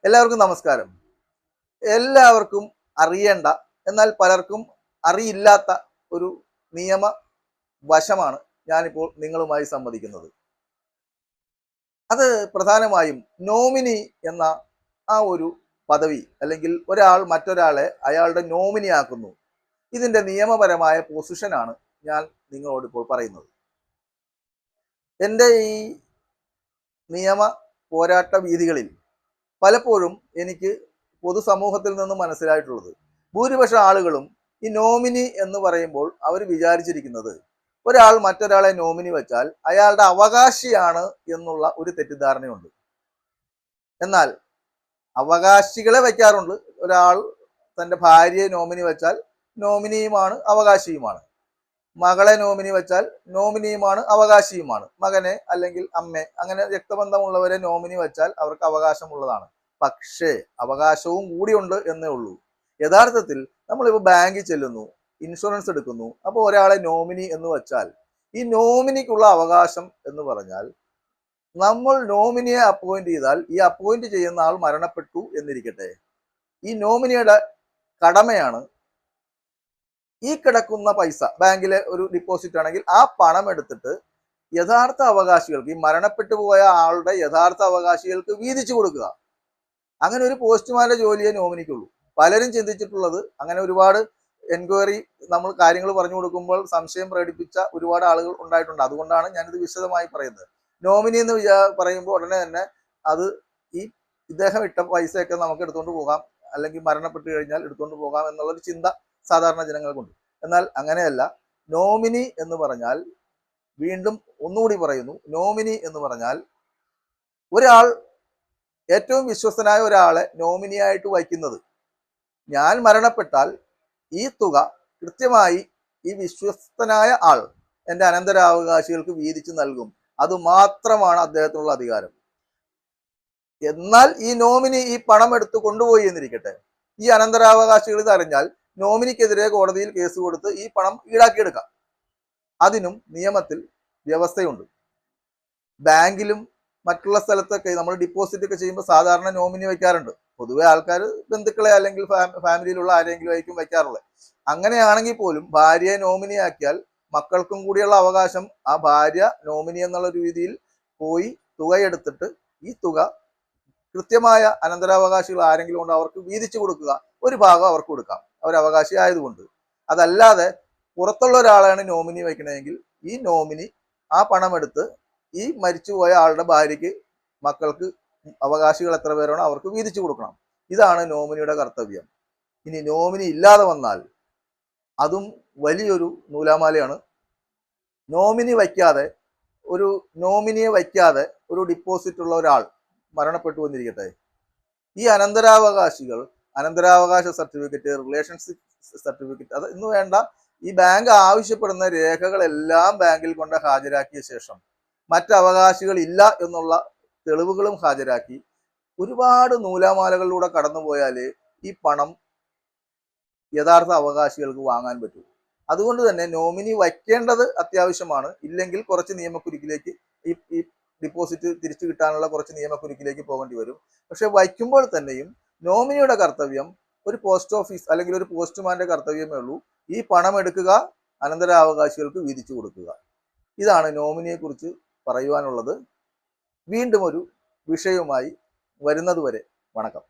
എല്ലാവർക്കും നമസ്കാരം. എല്ലാവർക്കും അറിയേണ്ട, എന്നാൽ പലർക്കും അറിയില്ലാത്ത ഒരു നിയമ വശമാണ് ഞാനിപ്പോൾ നിങ്ങളുമായി സംവദിക്കുന്നത്. അത് പ്രധാനമായും നോമിനി എന്ന ആ ഒരു പദവി, അല്ലെങ്കിൽ ഒരാൾ മറ്റൊരാളെ അയാളുടെ നോമിനി ആക്കുന്നു. ഇതിന്റെ നിയമപരമായ പൊസിഷനാണ് ഞാൻ നിങ്ങളോട് ഇപ്പോൾ പറയുന്നത്. എൻ്റെ ഈ നിയമ പോരാട്ട വീതികളിൽ പലപ്പോഴും എനിക്ക് പൊതുസമൂഹത്തിൽ നിന്ന് മനസ്സിലായിട്ടുള്ളത്, ഭൂരിപക്ഷം ആളുകളും ഈ നോമിനി എന്ന് പറയുമ്പോൾ അവർ വിചാരിച്ചിരിക്കുന്നത് ഒരാൾ മറ്റൊരാളെ നോമിനി വെച്ചാൽ അയാളുടെ അവകാശിയാണ് എന്നുള്ള ഒരു തെറ്റിദ്ധാരണയുണ്ട്. എന്നാൽ അവകാശികളെ വയ്ക്കാറുണ്ട്. ഒരാൾ തൻ്റെ ഭാര്യയെ നോമിനി വെച്ചാൽ നോമിനിയുമാണ് അവകാശിയുമാണ്. മകളെ നോമിനി വെച്ചാൽ നോമിനിയുമാണ് അവകാശിയുമാണ്. മകനെ അല്ലെങ്കിൽ അമ്മയെ, അങ്ങനെ രക്തബന്ധമുള്ളവരെ നോമിനി വെച്ചാൽ അവർക്ക് അവകാശമുള്ളതാണ്. പക്ഷേ അവകാശവും കൂടിയുണ്ട് എന്നേ ഉള്ളൂ. യഥാർത്ഥത്തിൽ നമ്മളിപ്പോൾ ബാങ്കിൽ ചെല്ലുന്നു, ഇൻഷുറൻസ് എടുക്കുന്നു. അപ്പോൾ ഒരാളെ നോമിനി എന്ന് വെച്ചാൽ ഈ നോമിനിക്കുള്ള അവകാശം എന്ന് പറഞ്ഞാൽ, നമ്മൾ നോമിനിയെ അപ്പോയിന്റ് ചെയ്താൽ ഈ അപ്പോയിന്റ് ചെയ്യുന്ന ആൾ മരണപ്പെട്ടു എന്നിരിക്കട്ടെ, ഈ നോമിനിയുടെ കടമയാണ് ഈ കിടക്കുന്ന പൈസ, ബാങ്കിലെ ഒരു ഡിപ്പോസിറ്റ് ആണെങ്കിൽ ആ പണം എടുത്തിട്ട് യഥാർത്ഥ അവകാശികൾക്ക്, ഈ മരണപ്പെട്ടു പോയ ആളുടെ യഥാർത്ഥ അവകാശികൾക്ക് വീതിച്ചു കൊടുക്കുക. അങ്ങനെ ഒരു പോസ്റ്റ്മാന്റെ ജോലിയെ നോമിനിക്കുള്ളൂ. പലരും ചിന്തിച്ചിട്ടുള്ളത്, അങ്ങനെ ഒരുപാട് എൻക്വയറി നമ്മൾ കാര്യങ്ങൾ പറഞ്ഞു കൊടുക്കുമ്പോൾ സംശയം പ്രകടിപ്പിച്ച ഒരുപാട് ആളുകൾ ഉണ്ടായിട്ടുണ്ട്. അതുകൊണ്ടാണ് ഞാനിത് വിശദമായി പറയുന്നത്. നോമിനി എന്ന് പറയുമ്പോൾ ഉടനെ തന്നെ അത് ഈ ഇദ്ദേഹം ഇട്ട പൈസയൊക്കെ നമുക്ക് എടുത്തുകൊണ്ട് പോകാം, അല്ലെങ്കിൽ മരണപ്പെട്ടു കഴിഞ്ഞാൽ എടുത്തുകൊണ്ട് പോകാം എന്നുള്ളൊരു ചിന്ത സാധാരണ ജനങ്ങൾക്കുണ്ട്. എന്നാൽ അങ്ങനെയല്ല. നോമിനി എന്ന് പറഞ്ഞാൽ, വീണ്ടും ഒന്നുകൂടി പറയുന്നു, നോമിനി എന്ന് പറഞ്ഞാൽ ഒരാൾ, ഏറ്റവും വിശ്വസ്തനായ ഒരാളെ നോമിനിയായിട്ട് വയ്ക്കുന്നത്, ഞാൻ മരണപ്പെട്ടാൽ ഈ തുക കൃത്യമായി ഈ വിശ്വസ്തനായ ആൾ എൻ്റെ അനന്തരാവകാശികൾക്ക് വീതിച്ചു നൽകും. അതുമാത്രമാണ് അദ്ദേഹത്തിനുള്ള അധികാരം. എന്നാൽ ഈ നോമിനി ഈ പണം എടുത്ത് കൊണ്ടുപോയി എന്നിരിക്കട്ടെ, ഈ അനന്തരാവകാശികൾ ഇതറിഞ്ഞാൽ നോമിനിക്കെതിരെ കോടതിയിൽ കേസ് കൊടുത്ത് ഈ പണം ഈടാക്കിയെടുക്കാം. അതിനും നിയമത്തിൽ വ്യവസ്ഥയുണ്ട്. ബാങ്കിലും മറ്റുള്ള സ്ഥലത്തൊക്കെ നമ്മൾ ഡിപ്പോസിറ്റ് ഒക്കെ ചെയ്യുമ്പോൾ സാധാരണ നോമിനി വയ്ക്കാറുണ്ട്. പൊതുവെ ആൾക്കാർ ബന്ധുക്കളെ അല്ലെങ്കിൽ ഫാമിലിയിലുള്ള ആരെങ്കിലും ആയിരിക്കും വയ്ക്കാറുള്ളത്. അങ്ങനെയാണെങ്കിൽ പോലും ഭാര്യയെ നോമിനി ആക്കിയാൽ മക്കൾക്കും കൂടിയുള്ള അവകാശം ആ ഭാര്യ നോമിനി എന്നുള്ള രീതിയിൽ പോയി തുകയെടുത്തിട്ട് ഈ തുക കൃത്യമായ അനന്തരാവകാശികൾ ആരെങ്കിലും കൊണ്ട് അവർക്ക് വീതിച്ചു കൊടുക്കുക. ഒരു ഭാഗം അവർക്ക് കൊടുക്കാം, അവരവകാശി ആയതുകൊണ്ട്. അതല്ലാതെ പുറത്തുള്ള ഒരാളാണ് നോമിനി വയ്ക്കണമെങ്കിൽ ഈ നോമിനി ആ പണം എടുത്ത് ഈ മരിച്ചുപോയ ആളുടെ ഭാര്യയ്ക്ക്, മക്കൾക്ക്, അവകാശികൾ എത്ര പേരാണോ അവർക്ക് വീതിച്ചു കൊടുക്കണം. ഇതാണ് നോമിനിയുടെ കർത്തവ്യം. ഇനി നോമിനി ഇല്ലാതെ വന്നാൽ അതും വലിയൊരു നൂലാമാലയാണ്. നോമിനിയെ വയ്ക്കാതെ ഒരു ഡിപ്പോസിറ്റ് ഉള്ള ഒരാൾ മരണപ്പെട്ടു വന്നിരിക്കട്ടെ, ഈ അനന്തരാവകാശികൾ അനന്തരാവകാശ സർട്ടിഫിക്കറ്റ്, റിലേഷൻഷിപ്പ് സർട്ടിഫിക്കറ്റ്, അത് ഇന്ന് വേണ്ട, ഈ ബാങ്ക് ആവശ്യപ്പെടുന്ന രേഖകളെല്ലാം ബാങ്കിൽ കൊണ്ട് ഹാജരാക്കിയ ശേഷം മറ്റ് അവകാശികൾ ഇല്ല എന്നുള്ള തെളിവുകളും ഹാജരാക്കി ഒരുപാട് നൂലാമാലകളിലൂടെ കടന്നുപോയാൽ ഈ പണം യഥാർത്ഥ അവകാശികൾക്ക് വാങ്ങാൻ പറ്റും. അതുകൊണ്ട് തന്നെ നോമിനി വയ്ക്കേണ്ടത് അത്യാവശ്യമാണ്. ഇല്ലെങ്കിൽ കുറച്ച് നിയമക്കുരുക്കിലേക്ക്, ഈ ഡിപ്പോസിറ്റ് തിരിച്ചു കിട്ടാനുള്ള കുറച്ച് നിയമക്കുരുക്കിലേക്ക് പോകേണ്ടി വരും. പക്ഷെ വയ്ക്കുമ്പോൾ തന്നെയും നോമിനിയുടെ കർത്തവ്യം ഒരു പോസ്റ്റ് ഓഫീസ് അല്ലെങ്കിൽ ഒരു പോസ്റ്റ്മാന്റെ കർത്തവ്യമേ ഉള്ളൂ. ഈ പണം എടുക്കുക, അനന്തരാവകാശികൾക്ക് വീതിച്ചു കൊടുക്കുക. ഇതാണ് നോമിനിയെ കുറിച്ച് പറയുവാനുള്ളത്. വീണ്ടും ഒരു വിഷയവുമായി വരുന്നതുവരെ വണക്കം.